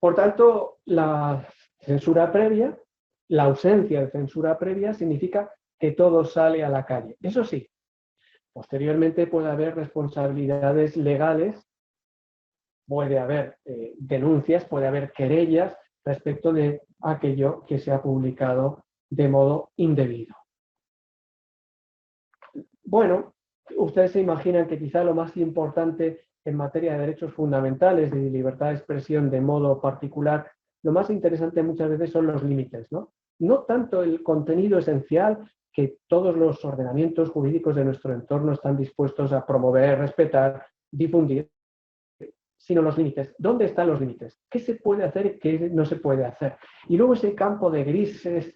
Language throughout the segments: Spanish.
Por tanto, la censura previa, la ausencia de censura previa significa que todo sale a la calle. Eso sí, posteriormente puede haber responsabilidades legales, puede haber denuncias, puede haber querellas respecto de aquello que se ha publicado de modo indebido. Bueno, ustedes se imaginan que quizá lo más importante en materia de derechos fundamentales y de libertad de expresión de modo particular, lo más interesante muchas veces son los límites, ¿no? No tanto el contenido esencial que todos los ordenamientos jurídicos de nuestro entorno están dispuestos a promover, respetar, difundir, sino los límites. ¿Dónde están los límites? ¿Qué se puede hacer y qué no se puede hacer? Y luego ese campo de grises,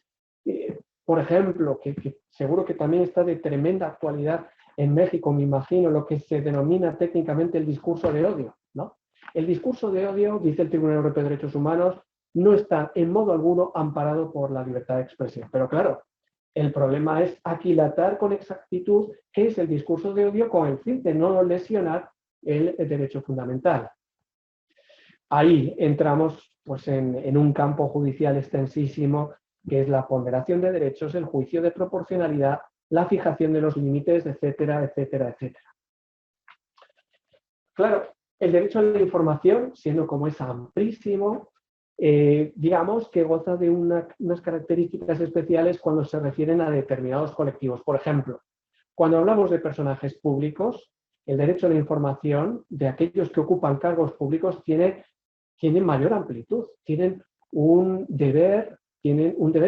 por ejemplo, que seguro que también está de tremenda actualidad en México, me imagino, lo que se denomina técnicamente el discurso de odio, ¿no? El discurso de odio, dice el Tribunal Europeo de Derechos Humanos, no está en modo alguno amparado por la libertad de expresión. Pero claro, el problema es aquilatar con exactitud qué es el discurso de odio con el fin de no lesionar el derecho fundamental. Ahí entramos pues, en un campo judicial extensísimo, que es la ponderación de derechos, el juicio de proporcionalidad, la fijación de los límites, etcétera, etcétera, etcétera. Claro, el derecho a la información, siendo como es amplísimo, digamos que goza de unas características especiales cuando se refieren a determinados colectivos. Por ejemplo, cuando hablamos de personajes públicos, el derecho a la información de aquellos que ocupan cargos públicos tienen mayor amplitud, tienen un deber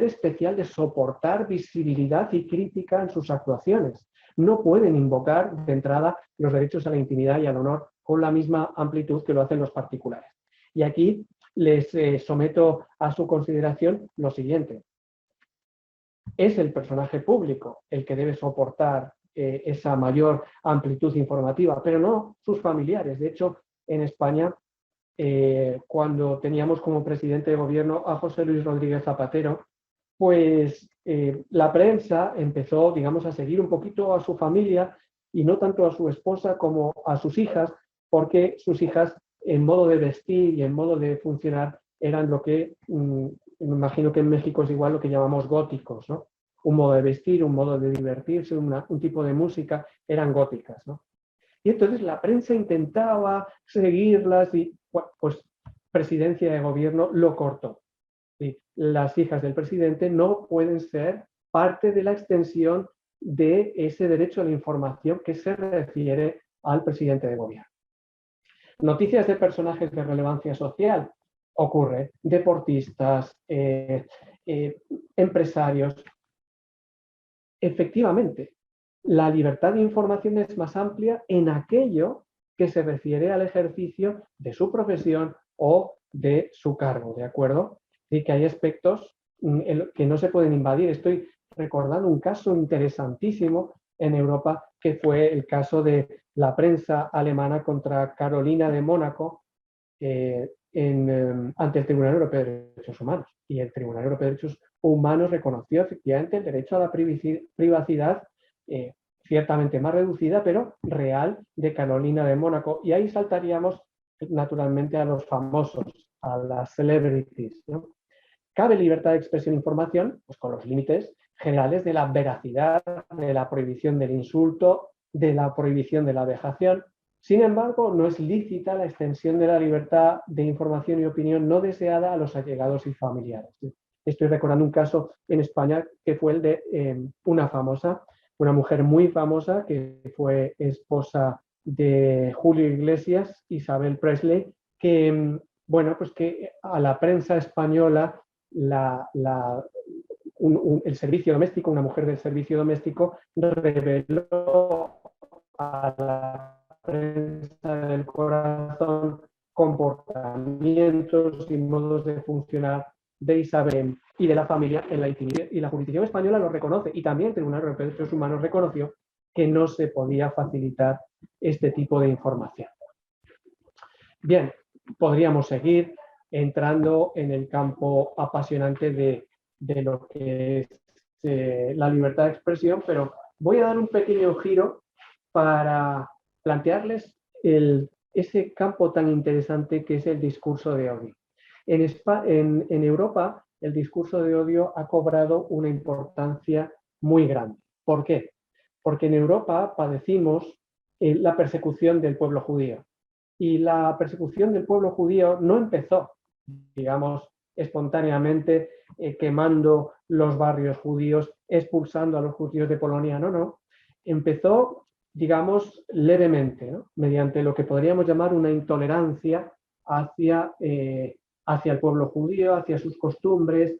especial de soportar visibilidad y crítica en sus actuaciones. No pueden invocar de entrada los derechos a la intimidad y al honor con la misma amplitud que lo hacen los particulares. Y aquí les someto a su consideración lo siguiente. Es el personaje público el que debe soportar esa mayor amplitud informativa, pero no sus familiares. De hecho, en España, cuando teníamos como presidente de gobierno a José Luis Rodríguez Zapatero, pues la prensa empezó, digamos, a seguir un poquito a su familia y no tanto a su esposa como a sus hijas, porque sus hijas en modo de vestir y en modo de funcionar eran lo que, me imagino que en México es igual lo que llamamos góticos, ¿no? Un modo de vestir, un modo de divertirse, un tipo de música, eran góticas, ¿no? Y entonces la prensa intentaba seguirlas y, pues, presidencia de gobierno lo cortó. ¿Sí? Las hijas del presidente no pueden ser parte de la extensión de ese derecho a la información que se refiere al presidente de gobierno. Noticias de personajes de relevancia social. Ocurre, deportistas, empresarios. Efectivamente, la libertad de información es más amplia en aquello que se refiere al ejercicio de su profesión o de su cargo, ¿de acuerdo? Y que hay aspectos que no se pueden invadir. Estoy recordando un caso interesantísimo en Europa, que fue el caso de la prensa alemana contra Carolina de Mónaco ante el Tribunal Europeo de Derechos Humanos. Y el Tribunal Europeo de Derechos Humanos reconoció efectivamente el derecho a la privacidad, ciertamente más reducida, pero real, de Carolina de Mónaco. Y ahí saltaríamos naturalmente a los famosos, a las celebrities, ¿no? Cabe libertad de expresión e información, pues con los límites generales de la veracidad, de la prohibición del insulto, de la prohibición de la vejación. Sin embargo, no es lícita la extensión de la libertad de información y opinión no deseada a los allegados y familiares. Estoy recordando un caso en España que fue el de una mujer muy famosa que fue esposa de Julio Iglesias, Isabel Presley, que, bueno, pues que a la prensa española el servicio doméstico, una mujer del servicio doméstico, reveló a la prensa del corazón comportamientos y modos de funcionar de Isabel y de la familia en la intimidad. Y la jurisdicción española lo reconoce, y también el Tribunal Europeo de Derechos Humanos reconoció que no se podía facilitar este tipo de información. Bien, podríamos seguir entrando en el campo apasionante de lo que es la libertad de expresión, pero voy a dar un pequeño giro para plantearles ese campo tan interesante que es el discurso de odio. En Europa el discurso de odio ha cobrado una importancia muy grande. ¿Por qué? Porque en Europa padecimos la persecución del pueblo judío. Y la persecución del pueblo judío no empezó, digamos, espontáneamente quemando los barrios judíos, expulsando a los judíos de Polonia, no. Empezó, digamos, levemente, ¿no? Mediante lo que podríamos llamar una intolerancia hacia el pueblo judío, hacia sus costumbres,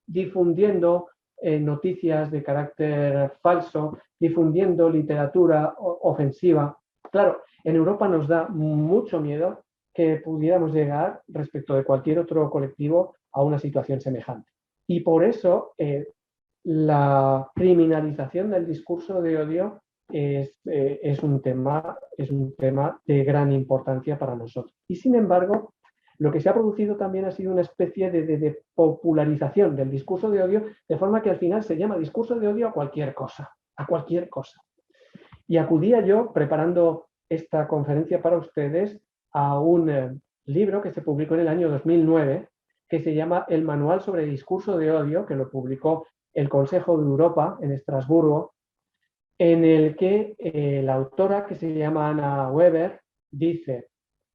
difundiendo noticias de carácter falso, difundiendo literatura ofensiva. Claro, en Europa nos da mucho miedo que pudiéramos llegar, respecto de cualquier otro colectivo, a una situación semejante. Y por eso la criminalización del discurso de odio es un tema de gran importancia para nosotros. Y sin embargo, lo que se ha producido también ha sido una especie de popularización del discurso de odio, de forma que al final se llama discurso de odio a cualquier cosa, a cualquier cosa. Y acudía yo, preparando esta conferencia para ustedes, a un libro que se publicó en el año 2009, que se llama El Manual sobre Discurso de Odio, que lo publicó el Consejo de Europa en Estrasburgo, en el que la autora, que se llama Anna Weber, dice,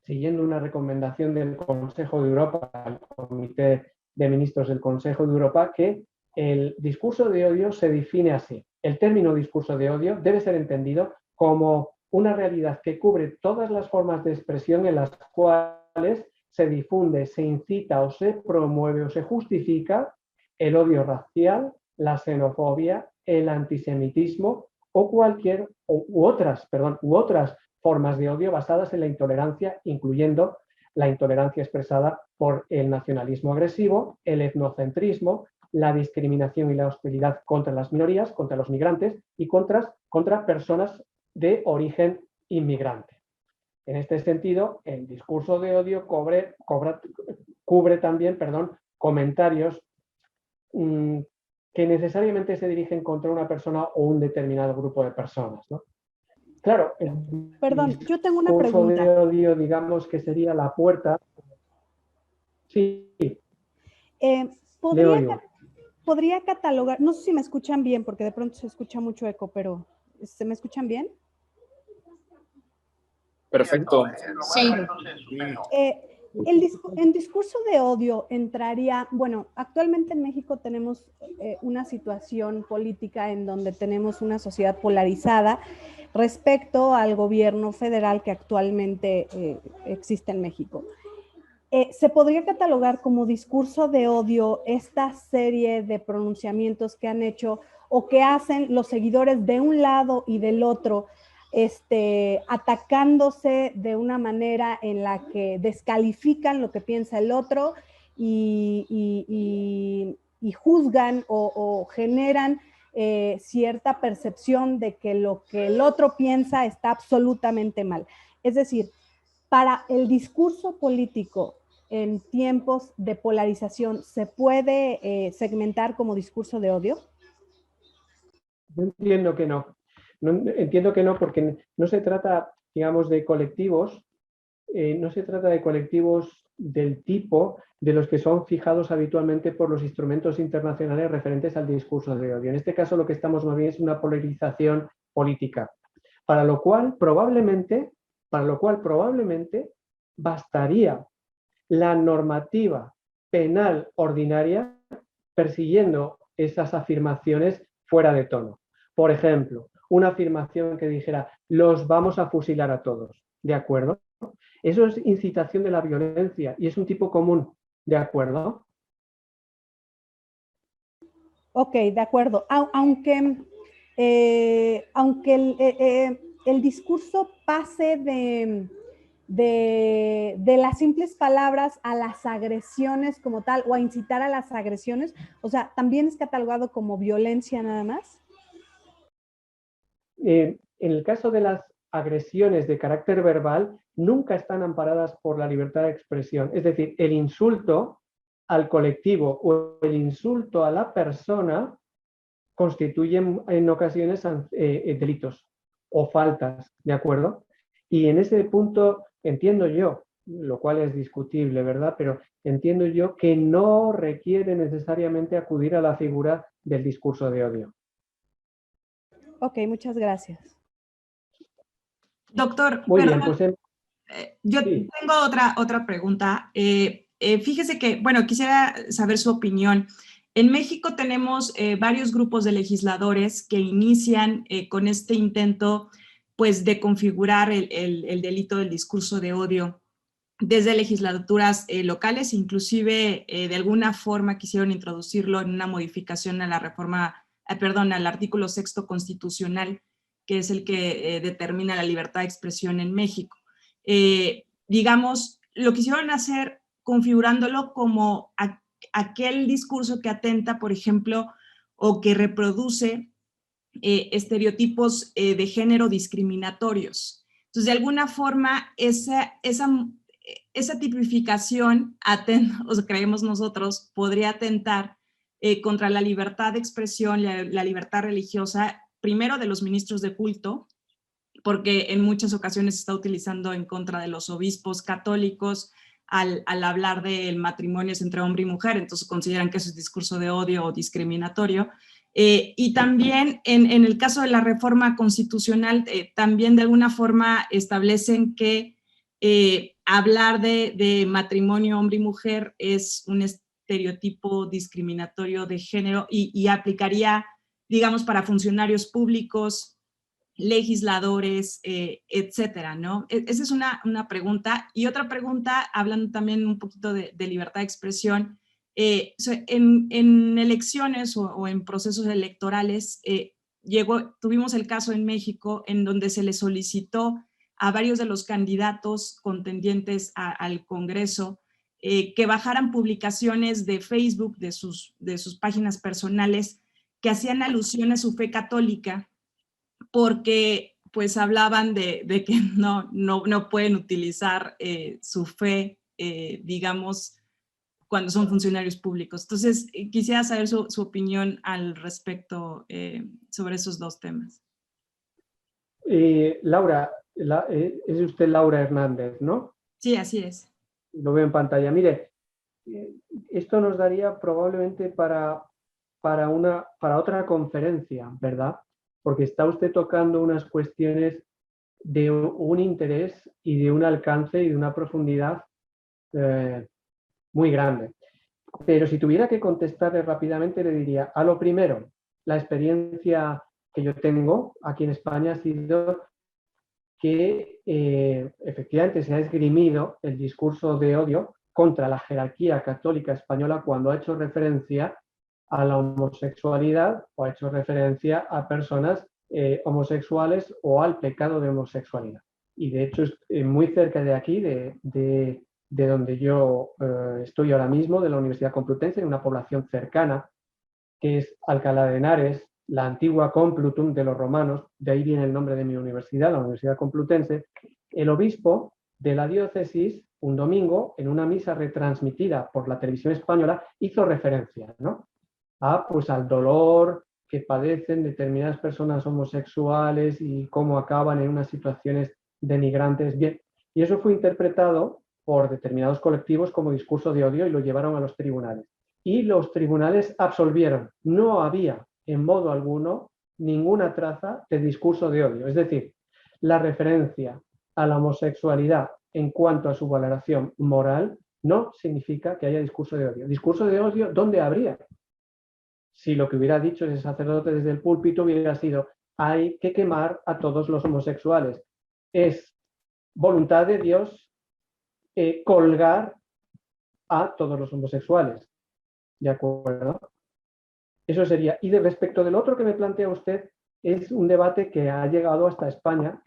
siguiendo una recomendación del Consejo de Europa, al Comité de Ministros del Consejo de Europa, que el discurso de odio se define así. El término discurso de odio debe ser entendido como una realidad que cubre todas las formas de expresión en las cuales se difunde, se incita o se promueve o se justifica el odio racial, la xenofobia, el antisemitismo u otras formas de odio basadas en la intolerancia, incluyendo la intolerancia expresada por el nacionalismo agresivo, el etnocentrismo, la discriminación y la hostilidad contra las minorías, contra los migrantes y contra personas de origen inmigrante. En este sentido, el discurso de odio cubre también comentarios que necesariamente se dirigen contra una persona o un determinado grupo de personas, ¿no? Claro, perdón, yo tengo una pregunta. De odio, digamos que sería la puerta. Sí. ¿Podría catalogar, no sé si me escuchan bien, porque de pronto se escucha mucho eco, pero ¿se me escuchan bien? Perfecto. Sí. En discurso de odio entraría, bueno, actualmente en México tenemos una situación política en donde tenemos una sociedad polarizada respecto al gobierno federal que actualmente existe en México. ¿Se podría catalogar como discurso de odio esta serie de pronunciamientos que han hecho o que hacen los seguidores de un lado y del otro, atacándose de una manera en la que descalifican lo que piensa el otro y juzgan o generan cierta percepción de que lo que el otro piensa está absolutamente mal? Es decir, para el discurso político en tiempos de polarización, ¿se puede segmentar como discurso de odio? Yo entiendo que no. Entiendo que no, porque no se trata, digamos, de colectivos, no se trata de colectivos del tipo de los que son fijados habitualmente por los instrumentos internacionales referentes al discurso de odio. En este caso lo que estamos más bien es una polarización política, para lo cual probablemente bastaría la normativa penal ordinaria persiguiendo esas afirmaciones fuera de tono. Por ejemplo, una afirmación que dijera, los vamos a fusilar a todos, ¿de acuerdo? Eso es incitación de la violencia y es un tipo común, ¿de acuerdo? Ok, de acuerdo. Aunque el discurso pase de las simples palabras a las agresiones como tal, o a incitar a las agresiones, o sea, ¿también es catalogado como violencia nada más? En el caso de las agresiones de carácter verbal, nunca están amparadas por la libertad de expresión. Es decir, el insulto al colectivo o el insulto a la persona constituyen en ocasiones delitos o faltas, ¿de acuerdo? Y en ese punto entiendo yo lo cual es discutible, ¿verdad? Pero entiendo yo que no requiere necesariamente acudir a la figura del discurso de odio. Ok, muchas gracias. Doctor, muy bien, pues yo sí. tengo otra pregunta. Fíjese que, bueno, quisiera saber su opinión. En México tenemos varios grupos de legisladores que inician con este intento, pues, de configurar el delito del discurso de odio desde legislaturas locales, inclusive de alguna forma quisieron introducirlo en una modificación a la reforma, perdón, al artículo 6º constitucional, que es el que determina la libertad de expresión en México. Digamos, lo quisieron hacer configurándolo como aquel discurso que atenta, por ejemplo, o que reproduce estereotipos de género discriminatorios. Entonces, de alguna forma, esa tipificación, o sea, creemos nosotros, podría atentar contra la libertad de expresión, la libertad religiosa, primero de los ministros de culto, porque en muchas ocasiones se está utilizando en contra de los obispos católicos al hablar del matrimonio entre hombre y mujer, entonces consideran que eso es discurso de odio o discriminatorio. Y también en el caso de la reforma constitucional, también de alguna forma establecen que hablar de matrimonio hombre y mujer es un estereotipo discriminatorio de género y aplicaría, digamos, para funcionarios públicos, legisladores, etcétera, ¿no? Esa es una pregunta. Y otra pregunta, hablando también un poquito de libertad de expresión, en elecciones o en procesos electorales, tuvimos el caso en México en donde se le solicitó a varios de los candidatos contendientes al Congreso que bajaran publicaciones de Facebook, de sus páginas personales, que hacían alusión a su fe católica, porque pues hablaban de que no pueden utilizar su fe, digamos, cuando son funcionarios públicos. Entonces, quisiera saber su opinión al respecto sobre esos dos temas. Laura, es usted Laura Hernández, ¿no? Sí, así es. Lo veo en pantalla. Mire, esto nos daría probablemente para otra conferencia, ¿verdad? Porque está usted tocando unas cuestiones de un interés y de un alcance y de una profundidad muy grande. Pero si tuviera que contestarle rápidamente, le diría, a lo primero, la experiencia que yo tengo aquí en España ha sido que efectivamente se ha esgrimido el discurso de odio contra la jerarquía católica española cuando ha hecho referencia a la homosexualidad o ha hecho referencia a personas homosexuales o al pecado de homosexualidad. Y de hecho, muy cerca de aquí, de donde yo estoy ahora mismo, de la Universidad Complutense, en una población cercana, que es Alcalá de Henares, la antigua Complutum de los romanos, de ahí viene el nombre de mi universidad, la Universidad Complutense. El obispo de la diócesis, un domingo, en una misa retransmitida por la televisión española, hizo referencia, ¿no?, pues al dolor que padecen determinadas personas homosexuales y cómo acaban en unas situaciones denigrantes. Bien, y eso fue interpretado por determinados colectivos como discurso de odio y lo llevaron a los tribunales. Y los tribunales absolvieron. No había en modo alguno ninguna traza de discurso de odio. Es decir, la referencia a la homosexualidad en cuanto a su valoración moral no significa que haya discurso de odio. Discurso de odio, ¿dónde habría? Si lo que hubiera dicho ese sacerdote desde el púlpito hubiera sido: hay que quemar a todos los homosexuales. Es voluntad de Dios colgar a todos los homosexuales. ¿De acuerdo? Eso sería. Y respecto del otro que me plantea usted, es un debate que ha llegado hasta España,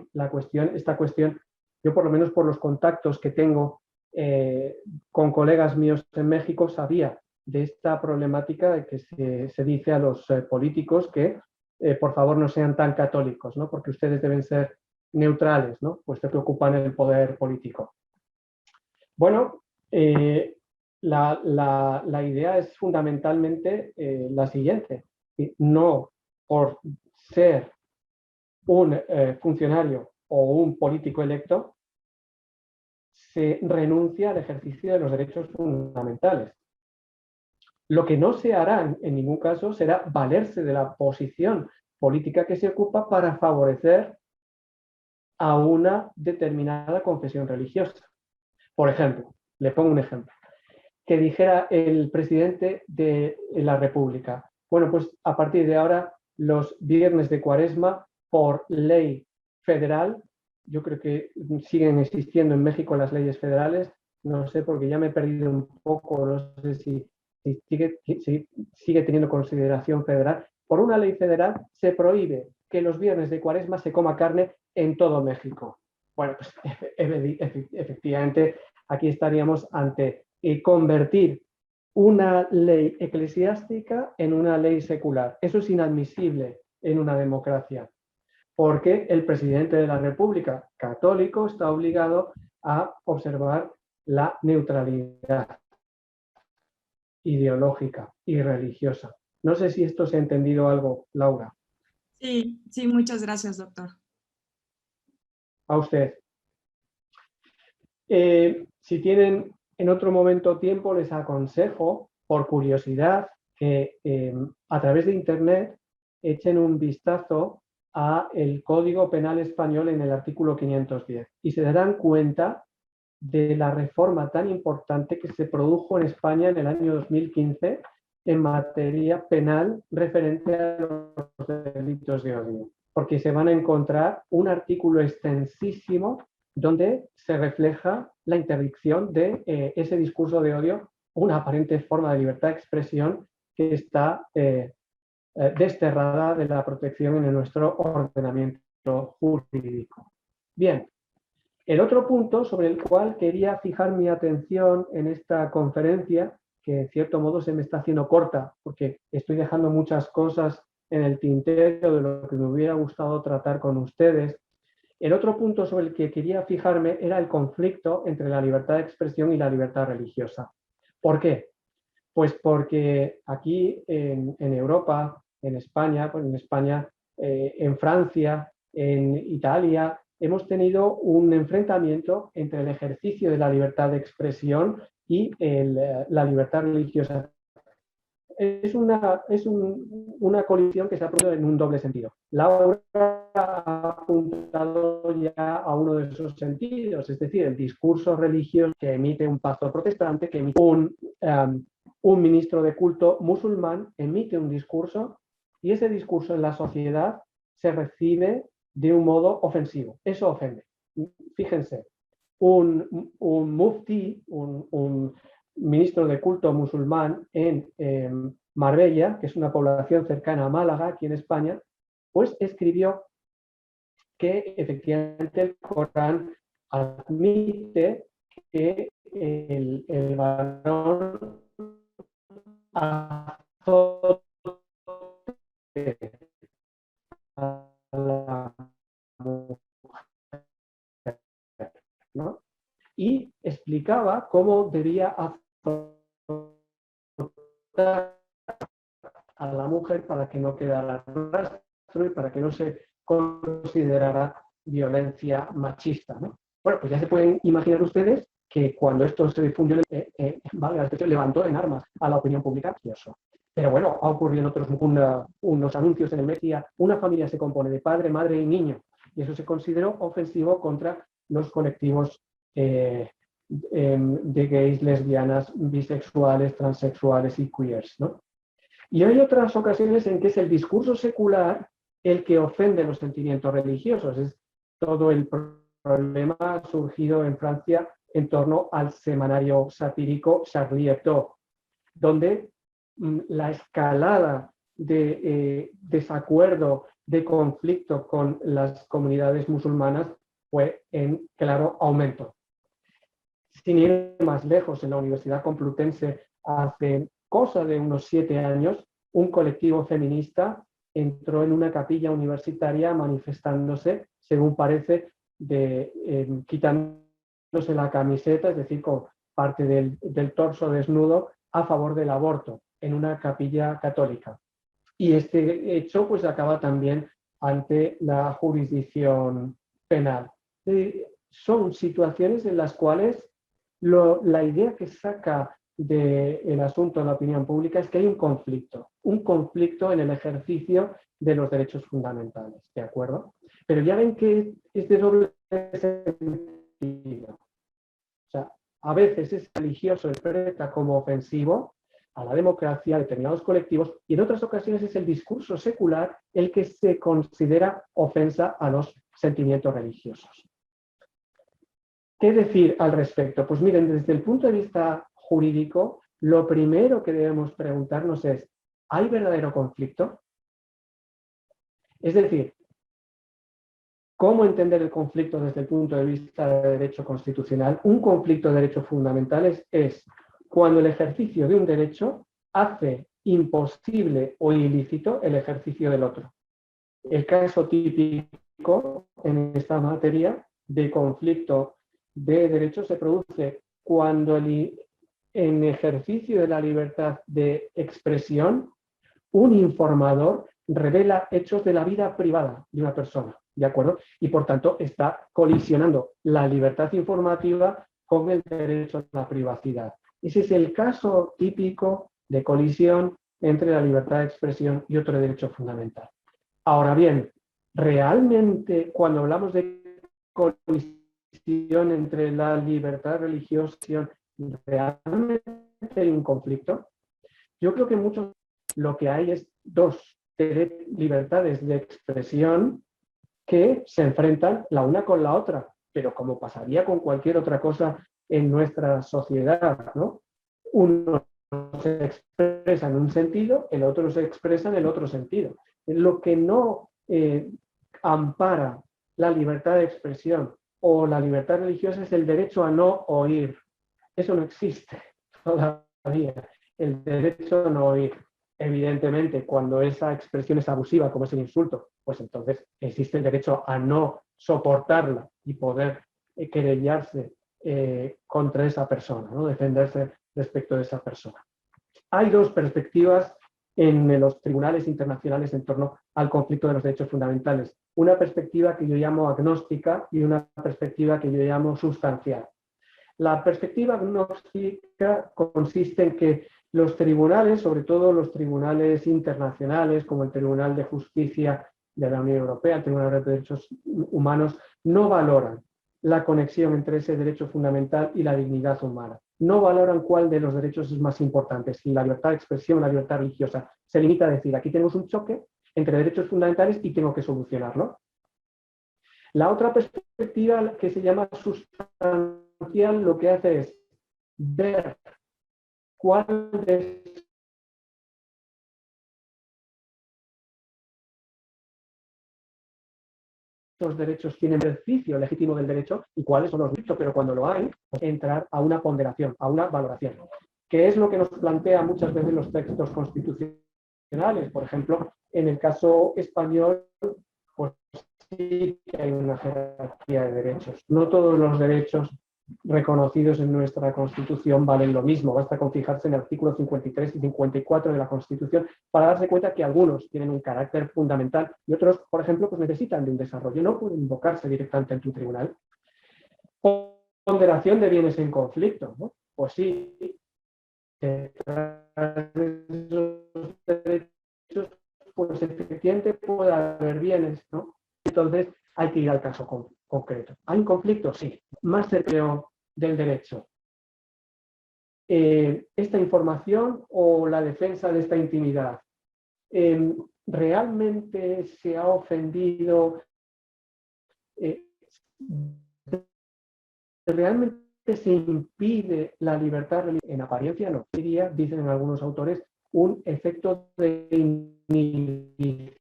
esta cuestión, yo por lo menos por los contactos que tengo con colegas míos en México, sabía de esta problemática de que se dice a los políticos que por favor no sean tan católicos, ¿no?, porque ustedes deben ser neutrales, ¿no?, puesto que ocupan el poder político. Bueno, la idea es fundamentalmente la siguiente: no por ser un funcionario o un político electo se renuncia al ejercicio de los derechos fundamentales. Lo que no se hará en ningún caso será valerse de la posición política que se ocupa para favorecer a una determinada confesión religiosa. Por ejemplo, le pongo un ejemplo, que dijera el presidente de la República: bueno, pues a partir de ahora los viernes de Cuaresma, por ley federal, yo creo que siguen existiendo en México las leyes federales, no sé, porque ya me he perdido un poco, no sé si sigue teniendo consideración federal. Por una ley federal se prohíbe que los viernes de Cuaresma se coma carne en todo México. Bueno, pues efectivamente aquí estaríamos ante convertir una ley eclesiástica en una ley secular. Eso es inadmisible en una democracia, porque el presidente de la República católico está obligado a observar la neutralidad ideológica y religiosa. No sé si esto se ha entendido algo, Laura. Sí, sí, muchas gracias, doctor. A usted. Si tienen en otro momento tiempo, les aconsejo, por curiosidad, que a través de Internet echen un vistazo a el Código Penal Español en el artículo 510 y se darán cuenta de la reforma tan importante que se produjo en España en el año 2015 en materia penal referente a los delitos de odio, porque se van a encontrar un artículo extensísimo donde se refleja la interdicción de ese discurso de odio, una aparente forma de libertad de expresión que está desterrada de la protección en nuestro ordenamiento jurídico. Bien, el otro punto sobre el cual quería fijar mi atención en esta conferencia, que en cierto modo se me está haciendo corta, porque estoy dejando muchas cosas en el tintero de lo que me hubiera gustado tratar con ustedes. El otro punto sobre el que quería fijarme era el conflicto entre la libertad de expresión y la libertad religiosa. ¿Por qué? Pues porque aquí en Europa, en España, en Francia, en Italia, hemos tenido un enfrentamiento entre el ejercicio de la libertad de expresión y la libertad religiosa. Es una colisión que se ha producido en un doble sentido. Laura ha apuntado ya a uno de esos sentidos, es decir, el discurso religioso que emite un pastor protestante, que emite un ministro de culto musulmán, emite un discurso y ese discurso en la sociedad se recibe de un modo ofensivo. Eso ofende. Fíjense, un mufti, un ministro de culto musulmán en Marbella, que es una población cercana a Málaga, aquí en España, pues escribió que efectivamente el Corán admite que el varón azote a la mujer, ¿no? Y explicaba cómo debía azotar a la mujer para que no quedara rastro y para que no se considerara violencia machista, ¿no? Bueno, pues ya se pueden imaginar ustedes que cuando esto se difundió, levantó en armas a la opinión pública. Pero bueno, ha ocurrido en otros unos anuncios en el media, una familia se compone de padre, madre y niño, y eso se consideró ofensivo contra los colectivos de gays, lesbianas, bisexuales, transexuales y queers, ¿no? Y hay otras ocasiones en que es el discurso secular el que ofende los sentimientos religiosos. Es todo el problema surgido en Francia en torno al semanario satírico Charlie Hebdo, donde la escalada de desacuerdo, de conflicto con las comunidades musulmanas fue en claro aumento. Sin ir más lejos, en la Universidad Complutense hace cosa de unos 7 años, un colectivo feminista entró en una capilla universitaria manifestándose, según parece, quitándose la camiseta, es decir, con parte del torso desnudo, a favor del aborto, en una capilla católica. Y este hecho pues acaba también ante la jurisdicción penal. son situaciones en las cuales la idea que saca del asunto de la opinión pública es que hay un conflicto en el ejercicio de los derechos fundamentales, ¿de acuerdo? Pero ya ven que es de doble sentido. O sea, a veces es religioso, interpreta como ofensivo a la democracia, a determinados colectivos, y en otras ocasiones es el discurso secular el que se considera ofensa a los sentimientos religiosos. ¿Qué decir al respecto? Pues miren, desde el punto de vista jurídico, lo primero que debemos preguntarnos es, ¿hay verdadero conflicto? Es decir, ¿cómo entender el conflicto desde el punto de vista de derecho constitucional? Un conflicto de derechos fundamentales es cuando el ejercicio de un derecho hace imposible o ilícito el ejercicio del otro. El caso típico en esta materia de conflicto de derechos se produce cuando en ejercicio de la libertad de expresión un informador revela hechos de la vida privada de una persona, ¿de acuerdo? Y por tanto está colisionando la libertad informativa con el derecho a la privacidad. Ese es el caso típico de colisión entre la libertad de expresión y otro derecho fundamental. Ahora bien, realmente cuando hablamos de colisión entre la libertad religiosa y ¿realmente hay un conflicto? Yo creo que muchos lo que hay es dos libertades de expresión que se enfrentan la una con la otra, pero como pasaría con cualquier otra cosa en nuestra sociedad, ¿no? Uno se expresa en un sentido, el otro se expresa en el otro sentido. Lo que no ampara la libertad de expresión o la libertad religiosa es el derecho a no oír. Eso no existe todavía, el derecho a no oír. Evidentemente, cuando esa expresión es abusiva, como es el insulto, pues entonces existe el derecho a no soportarla y poder querellarse contra esa persona, ¿no? Defenderse respecto de esa persona. Hay dos perspectivas en los tribunales internacionales en torno al conflicto de los derechos fundamentales. Una perspectiva que yo llamo agnóstica y una perspectiva que yo llamo sustancial. La perspectiva agnóstica consiste en que los tribunales, sobre todo los tribunales internacionales, como el Tribunal de Justicia de la Unión Europea, el Tribunal de Derechos Humanos, no valoran la conexión entre ese derecho fundamental y la dignidad humana. No valoran cuál de los derechos es más importante, si la libertad de expresión o la libertad religiosa. Se limita a decir, aquí tenemos un choque entre derechos fundamentales y tengo que solucionarlo. La otra perspectiva, que se llama sustancial, lo que hace es ver cuál de estos derechos tienen beneficio legítimo del derecho y cuáles son los derechos, pero cuando lo hay, entrar a una ponderación, a una valoración, que es lo que nos plantea muchas veces los textos constitucionales. Por ejemplo, en el caso español, pues sí que hay una jerarquía de derechos. No todos los derechos reconocidos en nuestra Constitución valen lo mismo. Basta con fijarse en el artículo 53 y 54 de la Constitución para darse cuenta que algunos tienen un carácter fundamental y otros, por ejemplo, pues necesitan de un desarrollo. No pueden invocarse directamente en tu tribunal. Ponderación de bienes en conflicto, ¿no? Pues sí, detrás de esos derechos, pues efectivamente puede haber bienes, ¿no? Entonces hay que ir al caso concreto. ¿Hay un conflicto? Sí. Más cercano del derecho. Esta información o la defensa de esta intimidad. ¿Realmente se ha ofendido? ¿Realmente se impide la libertad religiosa? En apariencia no. Diría, dicen algunos autores, un efecto de inhibición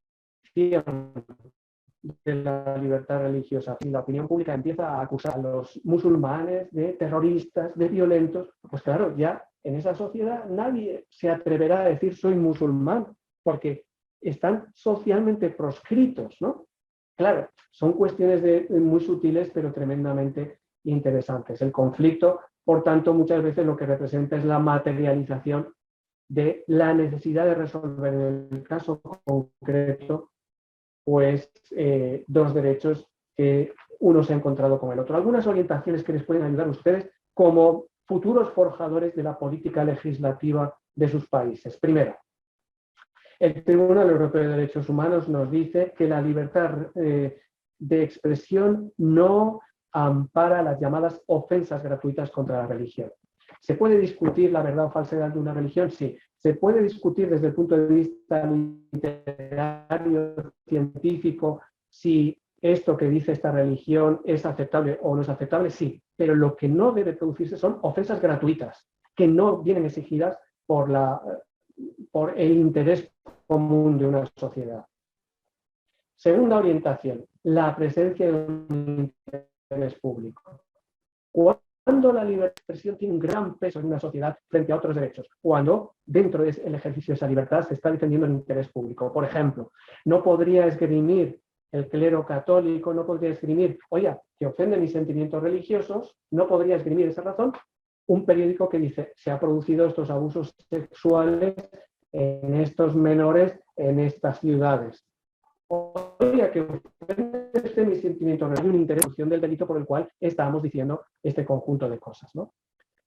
de la libertad religiosa. Y la opinión pública empieza a acusar a los musulmanes de terroristas, de violentos, pues claro, ya en esa sociedad nadie se atreverá a decir soy musulmán, porque están socialmente proscritos, ¿no? Claro, son cuestiones muy sutiles, pero tremendamente interesantes. El conflicto, por tanto, muchas veces lo que representa es la materialización de la necesidad de resolver en el caso concreto pues dos derechos que uno se ha encontrado con el otro. Algunas orientaciones que les pueden ayudar a ustedes como futuros forjadores de la política legislativa de sus países. Primero, el Tribunal Europeo de Derechos Humanos nos dice que la libertad de expresión no ampara las llamadas ofensas gratuitas contra la religión. ¿Se puede discutir la verdad o falsedad de una religión? Sí. ¿Se puede discutir desde el punto de vista literario, científico, si esto que dice esta religión es aceptable o no es aceptable? Sí. Pero lo que no debe producirse son ofensas gratuitas, que no vienen exigidas por el interés común de una sociedad. Segunda orientación, la presencia de un interés público. Cuando la libertad de expresión tiene un gran peso en una sociedad frente a otros derechos, cuando dentro del ejercicio de esa libertad se está defendiendo el interés público. Por ejemplo, no podría esgrimir el clero católico, no podría esgrimir, oiga, que ofende mis sentimientos religiosos, no podría esgrimir esa razón un periódico que dice, se han producido estos abusos sexuales en estos menores en estas ciudades. Oiga, que ofende mis sentimientos, hay una interrupción del delito por el cual estábamos diciendo este conjunto de cosas, ¿no?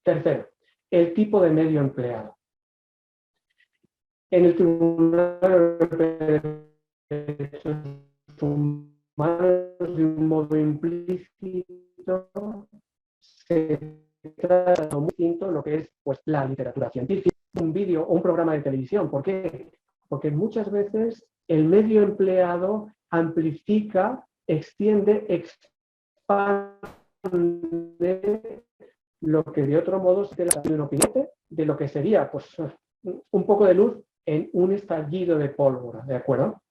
Tercero, el tipo de medio empleado. En el Tribunal Europeo de Derechos Humanos, de un modo implícito, se trata muy distinto lo que es pues, la literatura científica, un vídeo o un programa de televisión. ¿Por qué? Porque muchas veces el medio empleado amplifica, extiende, expande lo que de otro modo se da un opinete de lo que sería pues, un poco de luz en un estallido de pólvora, ¿de acuerdo?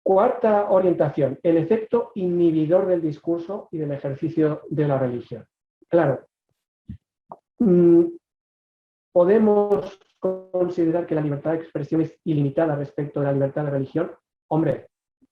Cuarta orientación, el efecto inhibidor del discurso y del ejercicio de la religión. Claro, podemos considerar que la libertad de expresión es ilimitada respecto de la libertad de religión. Hombre,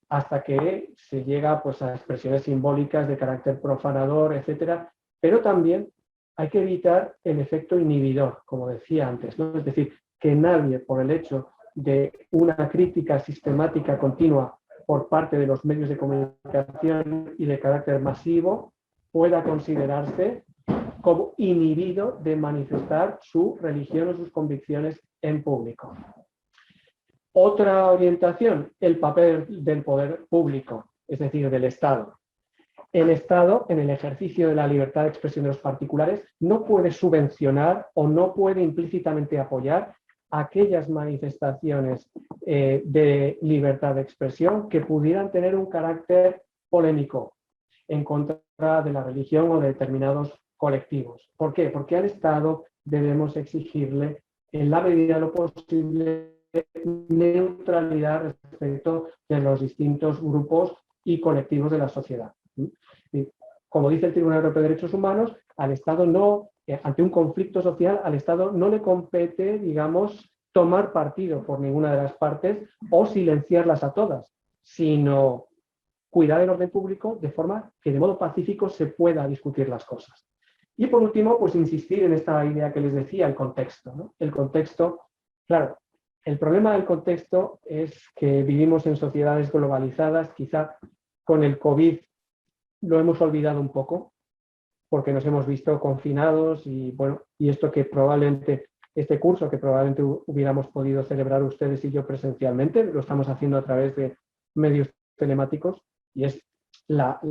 hasta que se llega pues, a expresiones simbólicas de carácter profanador, etcétera, pero también hay que evitar el efecto inhibidor, como decía antes, ¿no? Es decir, que nadie, por el hecho de una crítica sistemática continua por parte de los medios de comunicación y de carácter masivo, pueda considerarse como inhibido de manifestar su religión o sus convicciones en público. Otra orientación, el papel del poder público, es decir, del Estado. El Estado, en el ejercicio de la libertad de expresión de los particulares, no puede subvencionar o no puede implícitamente apoyar aquellas manifestaciones de libertad de expresión que pudieran tener un carácter polémico en contra de la religión o de determinados colectivos. ¿Por qué? Porque al Estado debemos exigirle, en la medida de lo posible, neutralidad respecto de los distintos grupos y colectivos de la sociedad. Como dice el Tribunal Europeo de Derechos Humanos, al Estado no, ante un conflicto social, al Estado no le compete, digamos, tomar partido por ninguna de las partes o silenciarlas a todas, sino cuidar el orden público de forma que de modo pacífico se pueda discutir las cosas. Y por último, pues insistir en esta idea que les decía, el contexto, ¿no? El contexto, claro, el problema del contexto es que vivimos en sociedades globalizadas, quizá con el COVID lo hemos olvidado un poco, porque nos hemos visto confinados y bueno, y esto que probablemente, este curso que probablemente hubiéramos podido celebrar ustedes y yo presencialmente, lo estamos haciendo a través de medios telemáticos y es la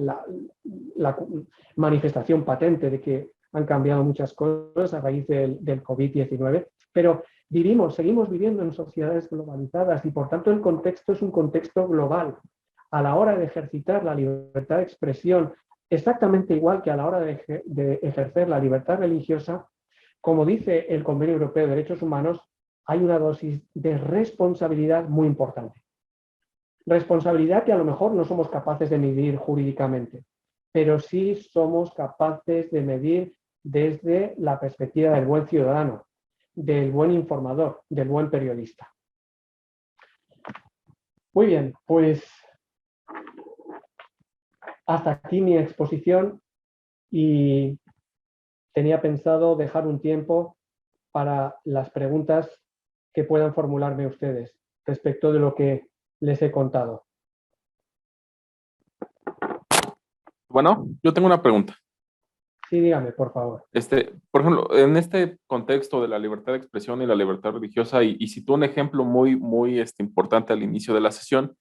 manifestación patente de que han cambiado muchas cosas a raíz del COVID-19, pero seguimos viviendo en sociedades globalizadas y por tanto el contexto es un contexto global. A la hora de ejercitar la libertad de expresión, exactamente igual que a la hora de ejercer la libertad religiosa, como dice el Convenio Europeo de Derechos Humanos, hay una dosis de responsabilidad muy importante. Responsabilidad que a lo mejor no somos capaces de medir jurídicamente, pero sí somos capaces de medir desde la perspectiva del buen ciudadano, del buen informador, del buen periodista. Muy bien, pues hasta aquí mi exposición y tenía pensado dejar un tiempo para las preguntas que puedan formularme ustedes respecto de lo que les he contado. Bueno, yo tengo una pregunta. Sí, dígame, por favor. Por ejemplo, en este contexto de la libertad de expresión y la libertad religiosa, y citó un ejemplo muy importante al inicio de la sesión,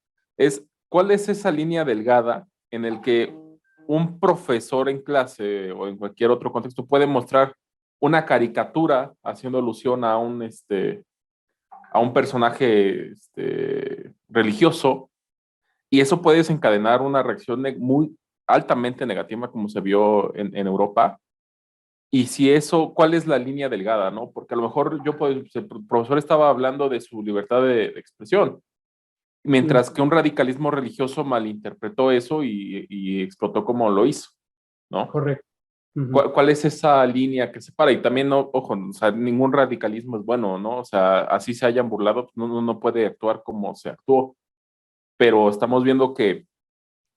¿cuál es esa línea delgada en el que un profesor en clase o en cualquier otro contexto puede mostrar una caricatura haciendo alusión a un personaje religioso, y eso puede desencadenar una reacción muy altamente negativa como se vio en Europa? Y si eso, ¿cuál es la línea delgada, no? Porque a lo mejor el profesor estaba hablando de su libertad de expresión, mientras que un radicalismo religioso malinterpretó eso y explotó como lo hizo, ¿no? Correcto. ¿Cuál es esa línea que separa? Y también, no, ojo, o sea, ningún radicalismo es bueno, ¿no? O sea, así se hayan burlado, no puede actuar como se actuó. Pero estamos viendo que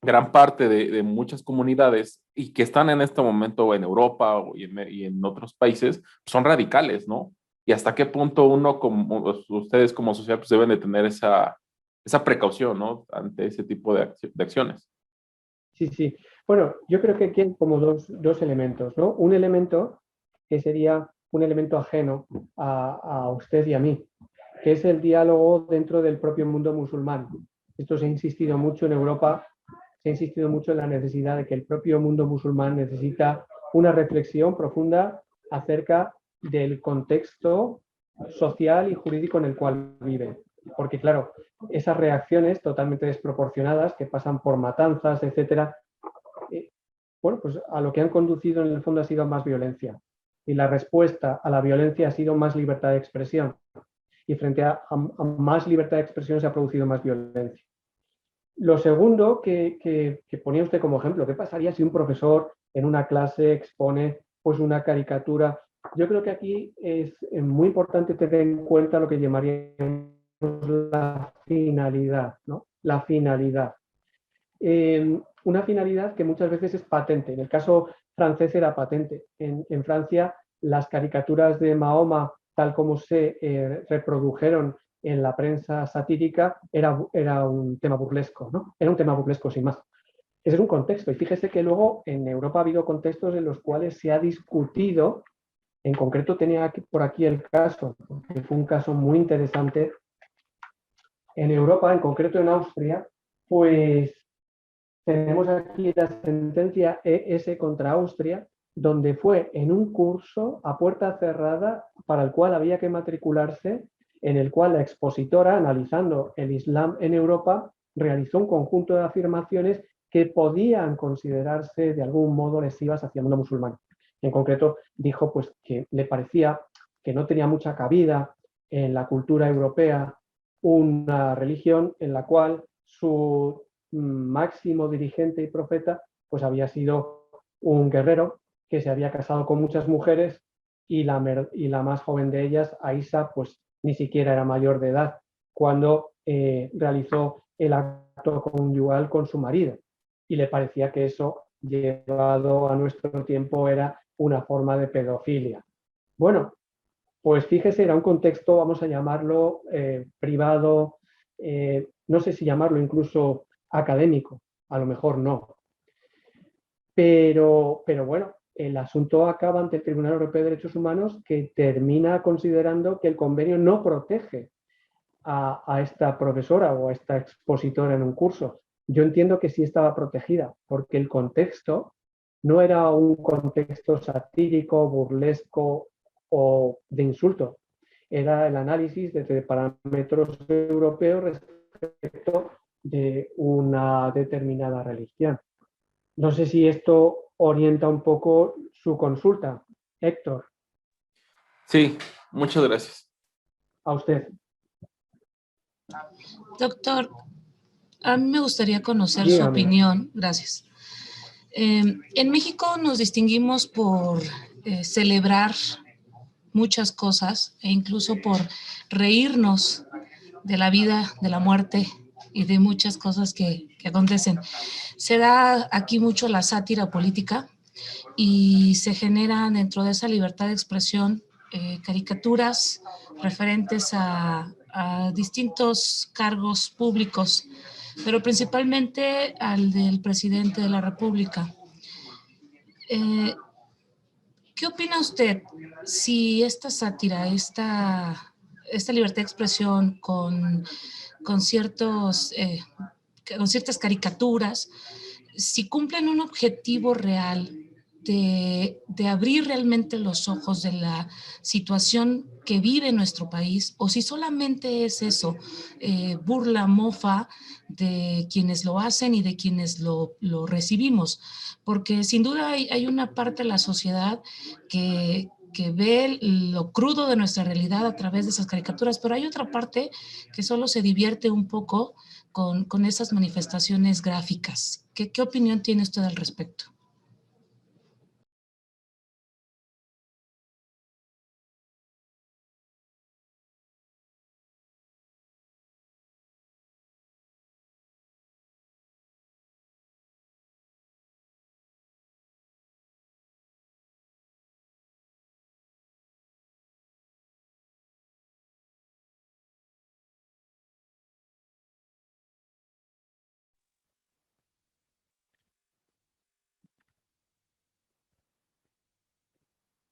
gran parte de muchas comunidades y que están en este momento en Europa y en otros países son radicales, ¿no? Y hasta qué punto ustedes como sociedad pues deben de tener esa precaución, ¿no? Ante ese tipo de acciones. Sí, sí. Bueno, yo creo que aquí hay como dos elementos, ¿no? Un elemento que sería un elemento ajeno a usted y a mí, que es el diálogo dentro del propio mundo musulmán. Esto se ha insistido mucho en Europa, se ha insistido mucho en la necesidad de que el propio mundo musulmán necesita una reflexión profunda acerca del contexto social y jurídico en el cual vive. Porque, claro, esas reacciones totalmente desproporcionadas que pasan por matanzas, etcétera, bueno, pues a lo que han conducido en el fondo ha sido más violencia. Y la respuesta a la violencia ha sido más libertad de expresión. Y frente a más libertad de expresión se ha producido más violencia. Lo segundo que ponía usted como ejemplo, ¿qué pasaría si un profesor en una clase expone pues una caricatura? Yo creo que aquí es muy importante tener en cuenta lo que llamaríamos la finalidad, ¿no? La finalidad. Una finalidad que muchas veces es patente. En el caso francés era patente. En Francia, las caricaturas de Mahoma, tal como se reprodujeron en la prensa satírica, era un tema burlesco, ¿no? Era un tema burlesco sin más. Ese es un contexto. Y fíjese que luego en Europa ha habido contextos en los cuales se ha discutido. En concreto tenía por aquí el caso, que fue un caso muy interesante. En Europa, en concreto en Austria, pues tenemos aquí la sentencia ES contra Austria, donde fue en un curso a puerta cerrada para el cual había que matricularse, en el cual la expositora, analizando el Islam en Europa, realizó un conjunto de afirmaciones que podían considerarse de algún modo lesivas hacia el mundo musulmán. En concreto, dijo pues, que le parecía que no tenía mucha cabida en la cultura europea una religión en la cual su máximo dirigente y profeta pues había sido un guerrero que se había casado con muchas mujeres y la más joven de ellas, Aisha, pues ni siquiera era mayor de edad cuando realizó el acto conyugal con su marido, y le parecía que eso, llevado a nuestro tiempo, era una forma de pedofilia. Bueno, pues fíjese, era un contexto, vamos a llamarlo privado, no sé si llamarlo incluso académico, a lo mejor no. Pero bueno, el asunto acaba ante el Tribunal Europeo de Derechos Humanos, que termina considerando que el convenio no protege a esta profesora o a esta expositora en un curso. Yo entiendo que sí estaba protegida, porque el contexto no era un contexto satírico, burlesco o de insulto. Era el análisis desde parámetros europeos respecto de una determinada religión. No sé si esto orienta un poco su consulta. Héctor. Sí, muchas gracias. A usted. Doctor, a mí me gustaría conocer Dígame. Su opinión. Gracias. En México nos distinguimos por celebrar muchas cosas e incluso por reírnos de la vida, de la muerte y de muchas cosas que acontecen. Se da aquí mucho la sátira política y se generan dentro de esa libertad de expresión caricaturas referentes a distintos cargos públicos, pero principalmente al del presidente de la República. ¿Qué opina usted si esta sátira, esta libertad de expresión con ciertas caricaturas, si cumplen un objetivo real de abrir realmente los ojos de la situación que vive nuestro país, o si solamente es eso, burla, mofa de quienes lo hacen y de quienes lo recibimos? Porque sin duda hay una parte de la sociedad que ve lo crudo de nuestra realidad a través de esas caricaturas, pero hay otra parte que solo se divierte un poco con esas manifestaciones gráficas. ¿Qué opinión tiene usted al respecto?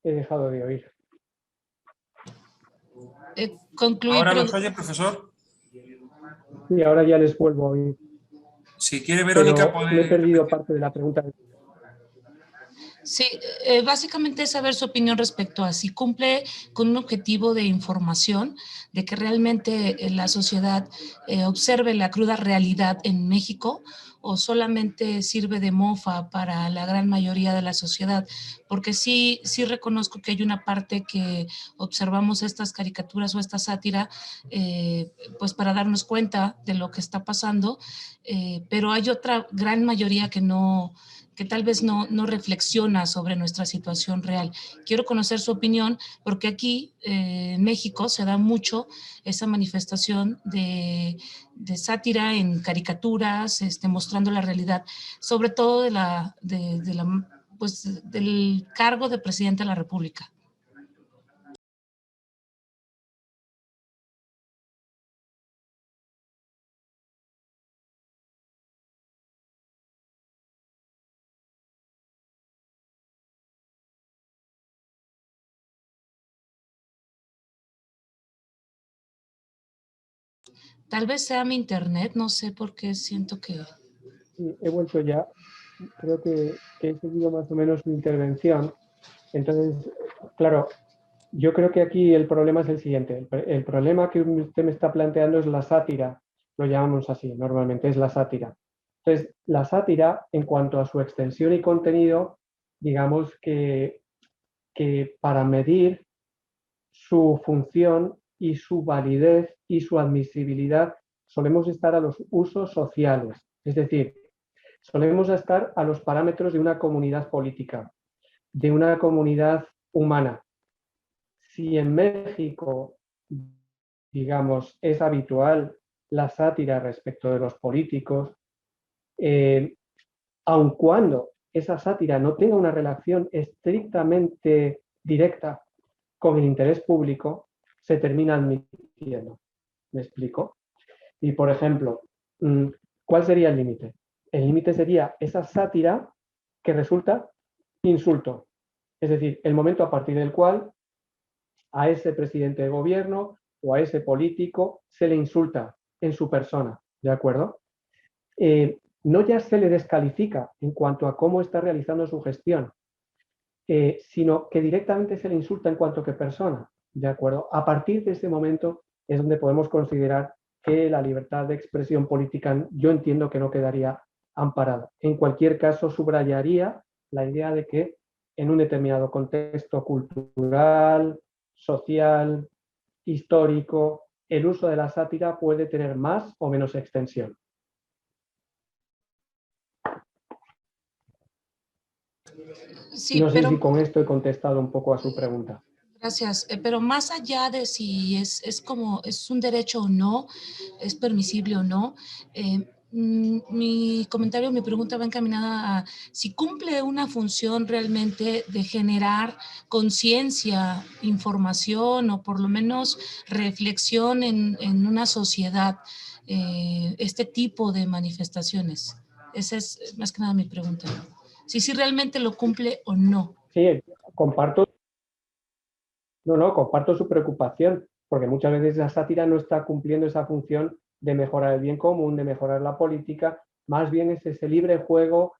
He dejado de oír. ¿Ahora nos oye, profesor? Y ahora ya les vuelvo a oír. Si quiere, Verónica, pero me he perdido parte de la pregunta. Sí, básicamente es saber su opinión respecto a si cumple con un objetivo de información, de que realmente la sociedad observe la cruda realidad en México, o solamente sirve de mofa para la gran mayoría de la sociedad, porque sí reconozco que hay una parte que observamos estas caricaturas o esta sátira pues para darnos cuenta de lo que está pasando, pero hay otra gran mayoría que tal vez no reflexiona sobre nuestra situación real. Quiero conocer su opinión, porque aquí en México se da mucho esa manifestación de sátira en caricaturas, mostrando la realidad, sobre todo del cargo de presidente de la República. Tal vez sea mi internet, no sé por qué siento que... Sí, he vuelto ya. Creo que he seguido más o menos mi intervención. Entonces, claro, yo creo que aquí el problema es el siguiente. El problema que usted me está planteando es la sátira. Lo llamamos así, normalmente es la sátira. Entonces, la sátira, en cuanto a su extensión y contenido, digamos que para medir su función y su validez y su admisibilidad, solemos estar a los usos sociales. Es decir, solemos estar a los parámetros de una comunidad política, de una comunidad humana. Si en México, digamos, es habitual la sátira respecto de los políticos, aun cuando esa sátira no tenga una relación estrictamente directa con el interés público, se termina admitiendo. ¿Me explico? Y, por ejemplo, ¿cuál sería el límite? El límite sería esa sátira que resulta insulto. Es decir, el momento a partir del cual a ese presidente de gobierno o a ese político se le insulta en su persona, ¿de acuerdo? No ya se le descalifica en cuanto a cómo está realizando su gestión, sino que directamente se le insulta en cuanto que persona, ¿de acuerdo? A partir de ese momento es donde podemos considerar que la libertad de expresión política, yo entiendo que no quedaría amparada. En cualquier caso, subrayaría la idea de que en un determinado contexto cultural, social, histórico, el uso de la sátira puede tener más o menos extensión. Sí, no sé si con esto he contestado un poco a su pregunta. Gracias, pero más allá de si es un derecho o no, es permisible o no, mi comentario, mi pregunta va encaminada a si cumple una función realmente de generar conciencia, información o por lo menos reflexión en una sociedad, este tipo de manifestaciones. Esa es más que nada mi pregunta. si realmente lo cumple o no. Sí, comparto su preocupación, porque muchas veces la sátira no está cumpliendo esa función de mejorar el bien común, de mejorar la política, más bien es ese libre juego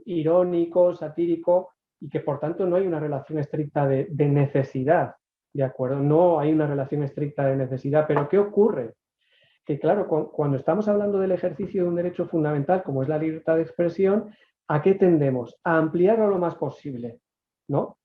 irónico, satírico, y que por tanto no hay una relación estricta de necesidad, ¿de acuerdo? No hay una relación estricta de necesidad, pero ¿qué ocurre? Que claro, cuando estamos hablando del ejercicio de un derecho fundamental como es la libertad de expresión, ¿a qué tendemos? A ampliarlo lo más posible, ¿no?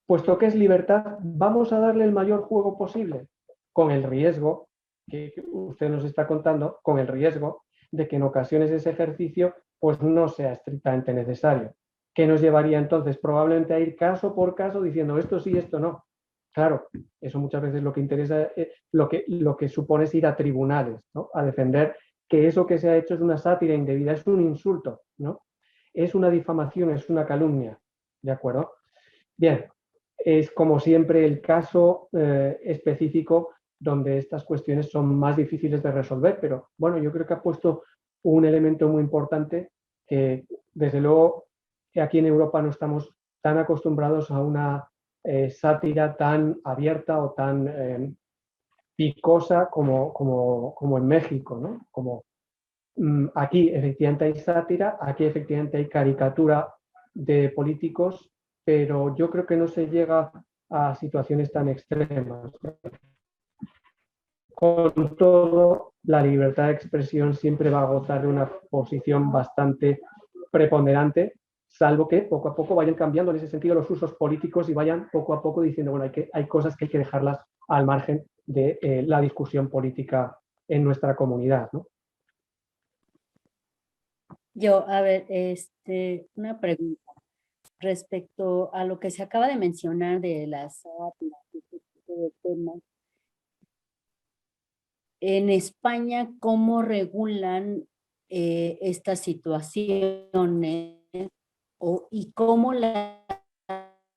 Puesto que es libertad, vamos a darle el mayor juego posible, con el riesgo que usted nos está contando, con el riesgo de que en ocasiones ese ejercicio pues no sea estrictamente necesario. ¿Qué nos llevaría entonces? Probablemente a ir caso por caso diciendo esto sí, esto no. Claro, eso muchas veces lo que interesa, lo que supone es ir a tribunales, ¿no? A defender que eso que se ha hecho es una sátira indebida, es un insulto, ¿no? Es una difamación, es una calumnia, ¿de acuerdo? Bien, es como siempre el caso específico donde estas cuestiones son más difíciles de resolver, pero bueno, yo creo que ha puesto un elemento muy importante que desde luego que aquí en Europa no estamos tan acostumbrados a una sátira tan abierta o tan picosa como en México, ¿no? Como aquí efectivamente hay sátira, aquí efectivamente hay caricatura de políticos, pero yo creo que no se llega a situaciones tan extremas. Con todo, la libertad de expresión siempre va a gozar de una posición bastante preponderante, salvo que poco a poco vayan cambiando en ese sentido los usos políticos y vayan poco a poco diciendo, bueno, hay cosas que hay que dejarlas al margen de la discusión política en nuestra comunidad, ¿no? Yo, a ver, una pregunta respecto a lo que se acaba de mencionar de las sátiras, este tipo de temas. En España, ¿cómo regulan estas situaciones y cómo las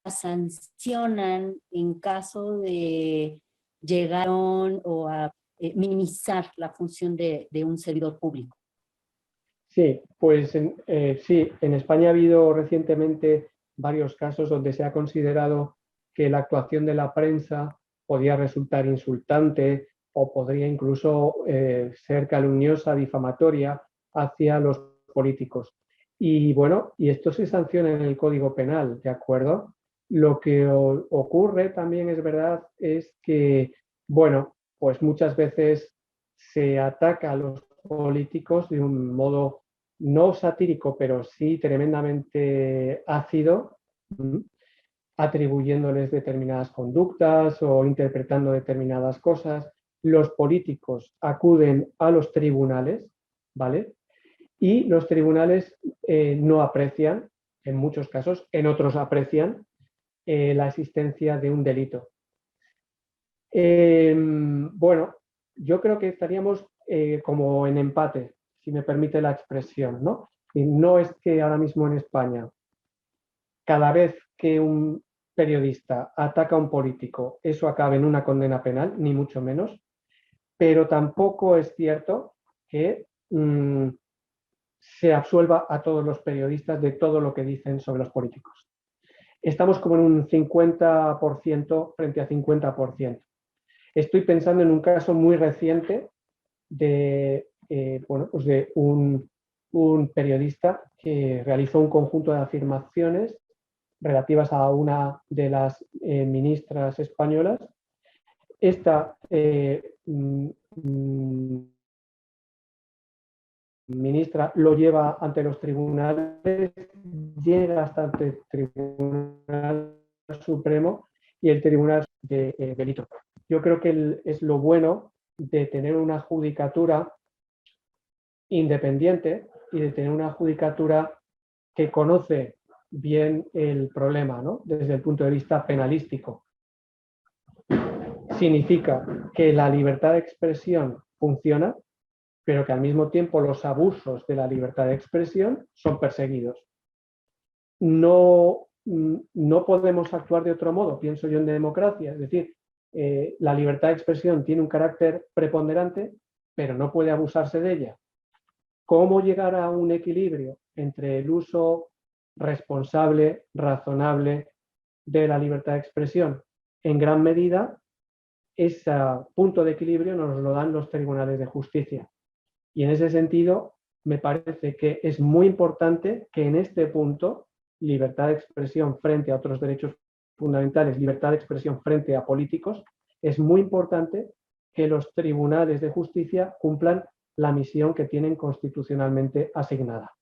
sancionan en caso de llegar o a minimizar la función de un servidor público? Sí, pues sí, en España ha habido recientemente varios casos donde se ha considerado que la actuación de la prensa podía resultar insultante o podría incluso ser calumniosa, difamatoria hacia los políticos. Y bueno, y esto se sanciona en el Código Penal, ¿de acuerdo? Lo que ocurre también es verdad es que, bueno, pues muchas veces se ataca a los políticos de un modo no satírico, pero sí tremendamente ácido, atribuyéndoles determinadas conductas o interpretando determinadas cosas. Los políticos acuden a los tribunales, ¿vale? Y los tribunales no aprecian, en muchos casos, en otros aprecian la existencia de un delito. Bueno, yo creo que estaríamos como en empate, si me permite la expresión, ¿no? Y no es que ahora mismo en España, cada vez que un periodista ataca a un político, eso acabe en una condena penal, ni mucho menos, pero tampoco es cierto que se absuelva a todos los periodistas de todo lo que dicen sobre los políticos. Estamos como en un 50% frente a 50%. Estoy pensando en un caso muy reciente de, bueno, pues de un periodista que realizó un conjunto de afirmaciones relativas a una de las ministras españolas. Esta ministra lo lleva ante los tribunales, llega hasta el Tribunal Supremo y el Tribunal de Delito. Yo creo que es lo bueno de tener una judicatura independiente y de tener una judicatura que conoce bien el problema, ¿no? Desde el punto de vista penalístico. Significa que la libertad de expresión funciona, pero que al mismo tiempo los abusos de la libertad de expresión son perseguidos. No podemos actuar de otro modo, pienso yo en democracia, es decir, la libertad de expresión tiene un carácter preponderante, pero no puede abusarse de ella. ¿Cómo llegar a un equilibrio entre el uso responsable, razonable de la libertad de expresión. En gran medida, ese punto de equilibrio nos lo dan los tribunales de justicia. Y en ese sentido, me parece que es muy importante que en este punto, libertad de expresión frente a otros derechos fundamentales, libertad de expresión frente a políticos, es muy importante que los tribunales de justicia cumplan la misión que tienen constitucionalmente asignada.